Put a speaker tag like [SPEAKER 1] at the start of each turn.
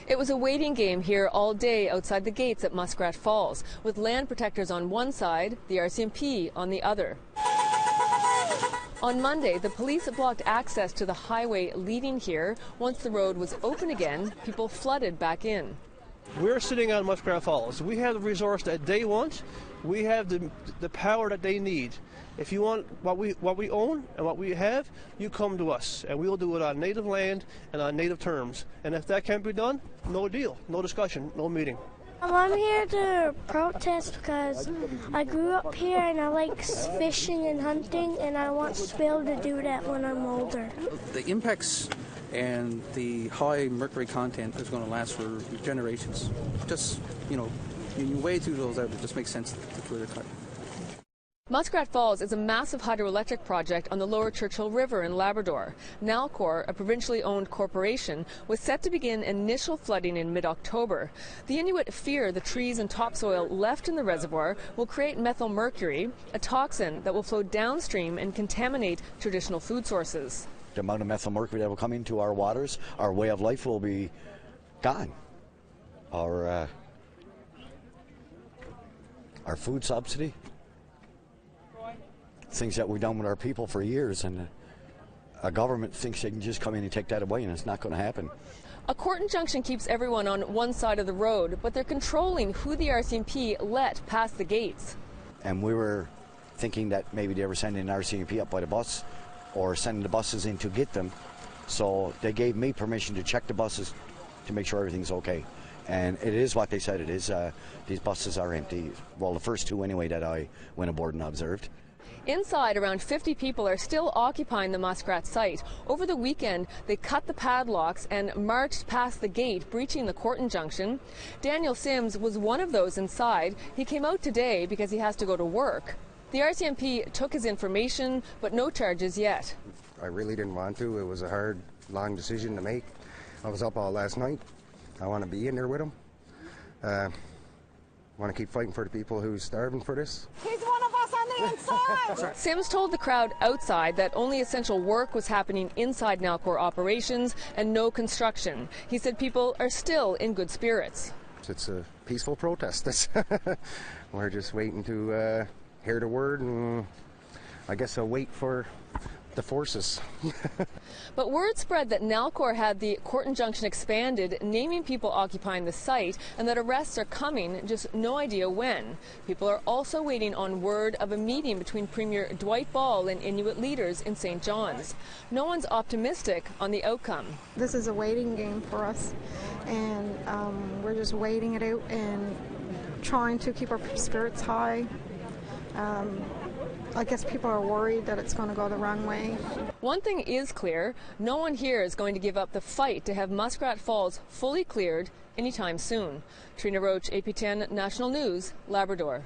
[SPEAKER 1] It was a waiting game here all day outside the gates at Muskrat Falls, with land protectors on one side, the RCMP on the other. On Monday, the police blocked access to the highway leading here. Once the road was open again, people flooded back in.
[SPEAKER 2] We're sitting on Muskrat Falls. We have the resource that they want. We have the power that they need. If you want what we own and what we have, you come to us, and we'll do it on native land and on native terms. And if that can't be done, no deal, no discussion, no meeting.
[SPEAKER 3] I'm here to protest because I grew up here and I like fishing and hunting, and I want to be able to do that when I'm older.
[SPEAKER 4] The impacts and the high mercury content is going to last for generations. Just, you weigh through those out, it just makes sense to clear cut.
[SPEAKER 1] Muskrat Falls is a massive hydroelectric project on the lower Churchill River in Labrador. Nalcor, a provincially owned corporation, was set to begin initial flooding in mid-October. The Inuit fear the trees and topsoil left in the reservoir will create methylmercury, a toxin that will flow downstream and contaminate traditional food sources.
[SPEAKER 5] The amount of methylmercury that will come into our waters, our way of life will be gone. Our food subsidy, things that we've done with our people for years, and a government thinks they can just come in and take that away, and it's not going to happen.
[SPEAKER 1] A court injunction keeps everyone on one side of the road, but they're controlling who the RCMP let past the gates.
[SPEAKER 5] And we were thinking that maybe they were sending an RCMP up by the bus or sending the buses in to get them. So they gave me permission to check the buses to make sure everything's okay. And it is what they said it is. These buses are empty. Well, the first two anyway that I went aboard and observed.
[SPEAKER 1] Inside, around 50 people are still occupying the Muskrat site. Over the weekend, they cut the padlocks and marched past the gate, breaching the court injunction. Daniel Sims was one of those inside. He came out today because he has to go to work. The RCMP took his information, but no charges yet.
[SPEAKER 6] I really didn't want to. It was a hard, long decision to make. I was up all last night. I want to be in there with them. I want to keep fighting for the people who's starving for this.
[SPEAKER 7] He's one of us on the inside!
[SPEAKER 1] Sims told the crowd outside that only essential work was happening inside Nalcor operations and no construction. He said people are still in good spirits.
[SPEAKER 6] It's a peaceful protest. We're just waiting to hear the word, and I guess I'll wait for the forces.
[SPEAKER 1] But word spread that Nalcor had the court injunction expanded, naming people occupying the site, and that arrests are coming, just no idea when. People are also waiting on word of a meeting between Premier Dwight Ball and Inuit leaders in St. John's. No one's optimistic on the outcome.
[SPEAKER 8] This is a waiting game for us, and we're just waiting it out and trying to keep our spirits high. I guess people are worried that it's going to go the wrong way.
[SPEAKER 1] One thing is clear, no one here is going to give up the fight to have Muskrat Falls fully cleared anytime soon. Trina Roach, APTN National News, Labrador.